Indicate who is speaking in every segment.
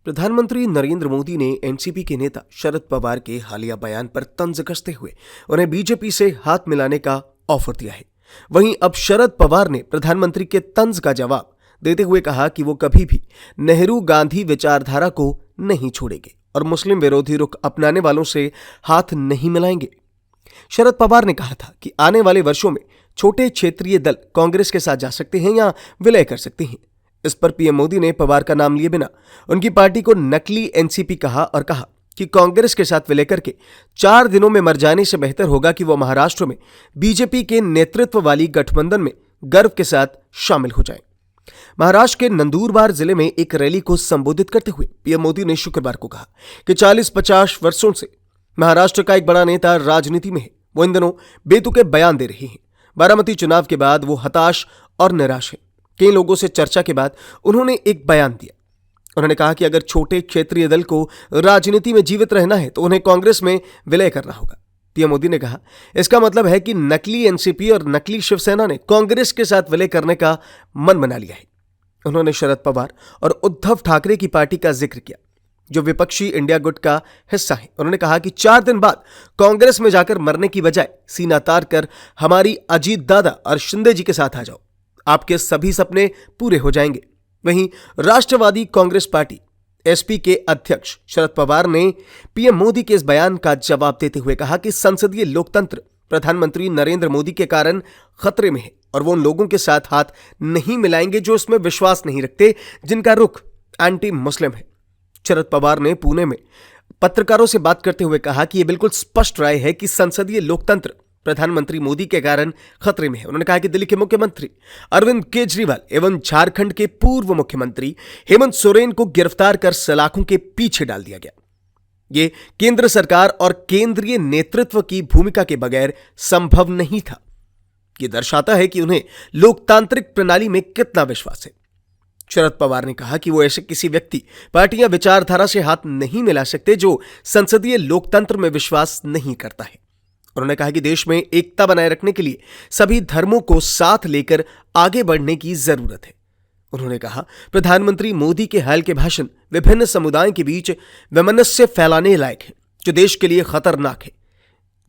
Speaker 1: प्रधानमंत्री नरेंद्र मोदी ने एनसीपी के नेता शरद पवार के हालिया बयान पर तंज कसते हुए उन्हें बीजेपी से हाथ मिलाने का ऑफर दिया है। वहीं अब शरद पवार ने प्रधानमंत्री के तंज का जवाब देते हुए कहा कि वो कभी भी नेहरू गांधी विचारधारा को नहीं छोड़ेंगे और मुस्लिम विरोधी रुख अपनाने वालों से हाथ नहीं मिलाएंगे। शरद पवार ने कहा था कि आने वाले वर्षों में छोटे क्षेत्रीय दल कांग्रेस के साथ जा सकते हैं या विलय कर सकते हैं। इस पर पीएम मोदी ने पवार का नाम लिए बिना उनकी पार्टी को नकली एनसीपी कहा और कहा कि कांग्रेस के साथ विलय करके 4 दिनों में मर जाने से बेहतर होगा कि वो महाराष्ट्र में बीजेपी के नेतृत्व वाली गठबंधन में गर्व के साथ शामिल हो जाएं। महाराष्ट्र के नंदुरबार जिले में एक रैली को संबोधित करते हुए पीएम मोदी ने शुक्रवार को कहा कि 40-50 वर्षों से महाराष्ट्र का एक बड़ा नेता राजनीति में है। वो इन दिनों बेतुके बयान दे रहे हैं। बारामती चुनाव के बाद वो हताश और निराश है। कई लोगों से चर्चा के बाद उन्होंने एक बयान दिया। उन्होंने कहा कि अगर छोटे क्षेत्रीय दल को राजनीति में जीवित रहना है तो उन्हें कांग्रेस में विलय करना होगा। पीएम मोदी ने कहा, इसका मतलब है कि नकली एनसीपी और नकली शिवसेना ने कांग्रेस के साथ विलय करने का मन बना लिया है। उन्होंने शरद पवार और उद्धव ठाकरे की पार्टी का जिक्र किया, जो विपक्षी इंडिया गुट का हिस्सा है। उन्होंने कहा कि 4 दिन बाद कांग्रेस में जाकर मरने की बजाय सीना तार कर हमारी अजीत दादा और शिंदे जी के साथ आ जाओ, आपके सभी सपने पूरे हो जाएंगे। वहीं राष्ट्रवादी कांग्रेस पार्टी एसपी के अध्यक्ष शरद पवार ने पीएम मोदी के इस बयान का जवाब देते हुए कहा कि संसदीय लोकतंत्र प्रधानमंत्री नरेंद्र मोदी के कारण खतरे में है और वो उन लोगों के साथ हाथ नहीं मिलाएंगे जो इसमें विश्वास नहीं रखते, जिनका रुख एंटी मुस्लिम है। शरद पवार ने पुणे में पत्रकारों से बात करते हुए कहा कि यह बिल्कुल स्पष्ट राय है कि संसदीय लोकतंत्र प्रधानमंत्री मोदी के कारण खतरे में है। उन्होंने कहा कि दिल्ली के मुख्यमंत्री अरविंद केजरीवाल एवं झारखंड के पूर्व मुख्यमंत्री हेमंत सोरेन को गिरफ्तार कर सलाखों के पीछे डाल दिया गया। ये केंद्र सरकार और केंद्रीय नेतृत्व की भूमिका के बगैर संभव नहीं था। यह दर्शाता है कि उन्हें लोकतांत्रिक प्रणाली में कितना विश्वास है। शरद पवार ने कहा कि वो ऐसे किसी व्यक्ति, पार्टी या विचारधारा से हाथ नहीं मिला सकते जो संसदीय लोकतंत्र में विश्वास नहीं करता है। उन्होंने कहा कि देश में एकता बनाए रखने के लिए सभी धर्मों को साथ लेकर आगे बढ़ने की जरूरत है। उन्होंने कहा, प्रधानमंत्री मोदी के हाल के भाषण विभिन्न समुदायों के बीच वैमनस्य फैलाने लायक है, जो देश के लिए खतरनाक है।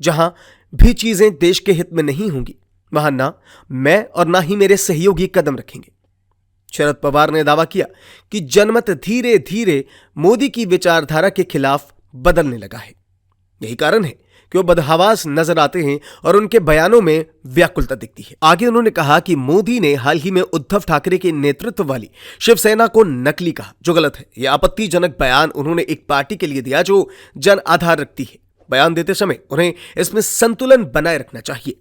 Speaker 1: जहां भी चीजें देश के हित में नहीं होंगी, वहां ना मैं और ना ही मेरे सहयोगी कदम रखेंगे। शरद पवार ने दावा किया कि जनमत धीरे धीरे मोदी की विचारधारा के खिलाफ बदलने लगा है। यही कारण है कि वो बदहवास नजर आते हैं और उनके बयानों में व्याकुलता दिखती है। आगे उन्होंने कहा कि मोदी ने हाल ही में उद्धव ठाकरे के नेतृत्व वाली शिवसेना को नकली कहा, जो गलत है। यह आपत्तिजनक बयान उन्होंने एक पार्टी के लिए दिया जो जन आधार रखती है। बयान देते समय उन्हें इसमें संतुलन बनाए रखना चाहिए।